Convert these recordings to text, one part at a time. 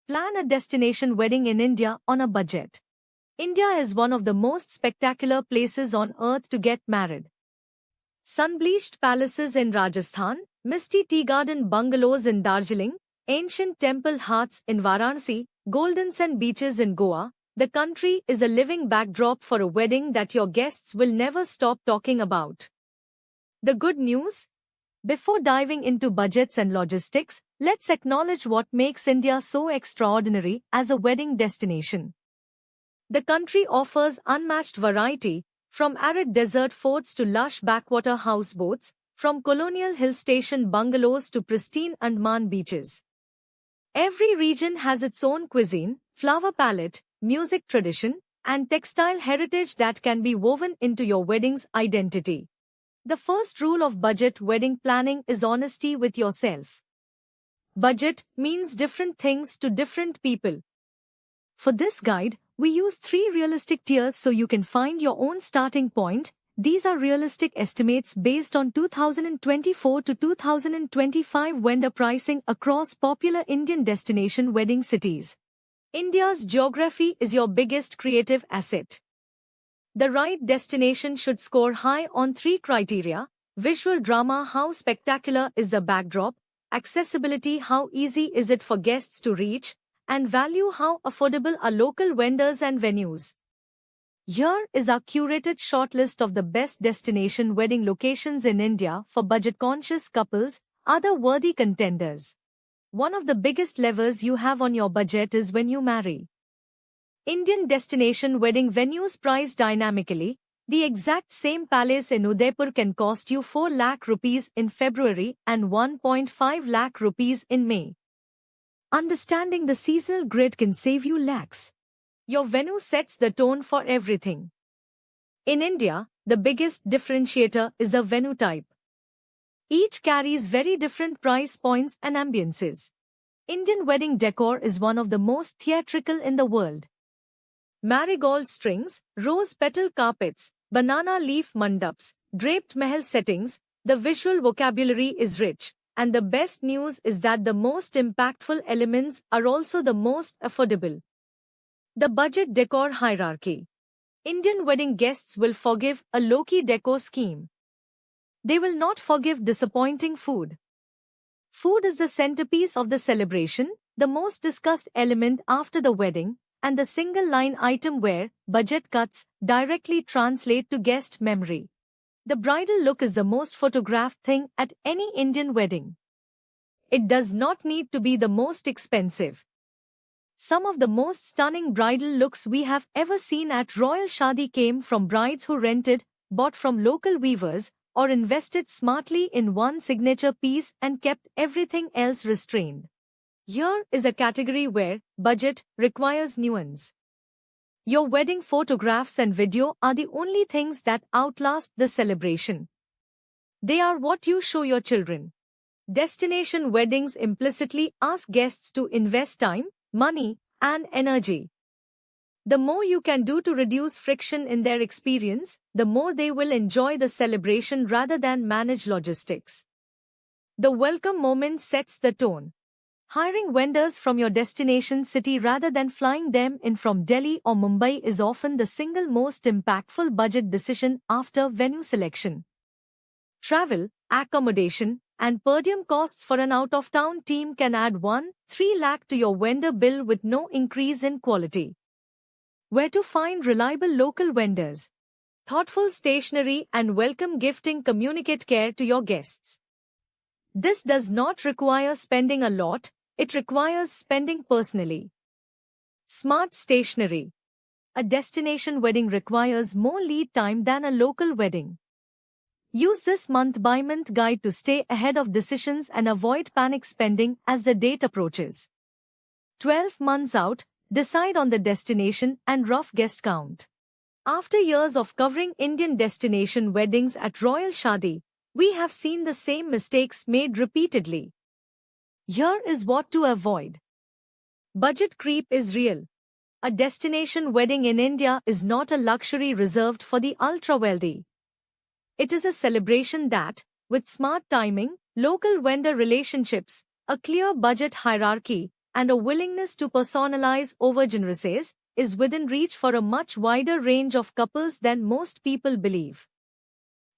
Plan a destination wedding in India on a budget. India is one of the most spectacular places on earth to get married. Sun-bleached palaces in Rajasthan, misty tea garden bungalows in Darjeeling, ancient temple hearts in Varanasi, golden sand beaches in Goa. The country is a living backdrop for a wedding that your guests will never stop talking about. The good news? Before diving into budgets and logistics, let's acknowledge what makes India so extraordinary as a wedding destination. The country offers unmatched variety, from arid desert forts to lush backwater houseboats, from colonial hill station bungalows to pristine Andaman beaches. Every region has its own cuisine, flower palette, music tradition, and textile heritage that can be woven into your wedding's identity. The first rule of budget wedding planning is honesty with yourself. Budget means different things to different people. For this guide, we use 3 realistic tiers so you can find your own starting point. These are realistic estimates based on 2024 to 2025 vendor pricing across popular Indian destination wedding cities. India's geography is your biggest creative asset. The right destination should score high on 3 criteria: visual drama, how spectacular is the backdrop; accessibility, how easy is it for guests to reach; and value, how affordable are local vendors and venues. Here is our curated shortlist of the best destination wedding locations in India for budget-conscious couples, other worthy contenders. One of the biggest levers you have on your budget is when you marry. Indian destination wedding venues price dynamically. The exact same palace in Udaipur can cost you 4 lakh rupees in February and 1.5 lakh rupees in May. Understanding the seasonal grid can save you lakhs. Your venue sets the tone for everything. In India, the biggest differentiator is the venue type. Each carries very different price points and ambiances. Indian wedding decor is one of the most theatrical in the world. Marigold strings, rose petal carpets, banana leaf mandaps, draped mahal settings, the visual vocabulary is rich, and the best news is that the most impactful elements are also the most affordable. The budget decor hierarchy. Indian wedding guests will forgive a low-key decor scheme. They will not forgive disappointing food. Food is the centerpiece of the celebration, the most discussed element after the wedding, and the single-line item where budget cuts directly translate to guest memory. The bridal look is the most photographed thing at any Indian wedding. It does not need to be the most expensive. Some of the most stunning bridal looks we have ever seen at Royal Shadi came from brides who rented, bought from local weavers, or invested smartly in one signature piece and kept everything else restrained. Here is a category where budget requires nuance. Your wedding photographs and video are the only things that outlast the celebration. They are what you show your children. Destination weddings implicitly ask guests to invest time, money, and energy. The more you can do to reduce friction in their experience, the more they will enjoy the celebration rather than manage logistics. The welcome moment sets the tone. Hiring vendors from your destination city rather than flying them in from Delhi or Mumbai is often the single most impactful budget decision after venue selection. Travel, accommodation, and per diem costs for an out-of-town team can add 1-3 lakh to your vendor bill with no increase in quality. Where to find reliable local vendors? Thoughtful stationery and welcome gifting communicate care to your guests. This does not require spending a lot, it requires spending personally. Smart stationery. A destination wedding requires more lead time than a local wedding. Use this month-by-month guide to stay ahead of decisions and avoid panic spending as the date approaches. 12 months out, decide on the destination and rough guest count. After years of covering Indian destination weddings at Royal Shadi, we have seen the same mistakes made repeatedly. Here is what to avoid. Budget creep is real. A destination wedding in India is not a luxury reserved for the ultra-wealthy. It is a celebration that, with smart timing, local vendor relationships, a clear budget hierarchy, and a willingness to personalize overgenerouses is within reach for a much wider range of couples than most people believe.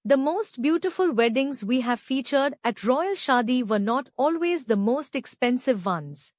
The most beautiful weddings we have featured at Royal Shadi were not always the most expensive ones.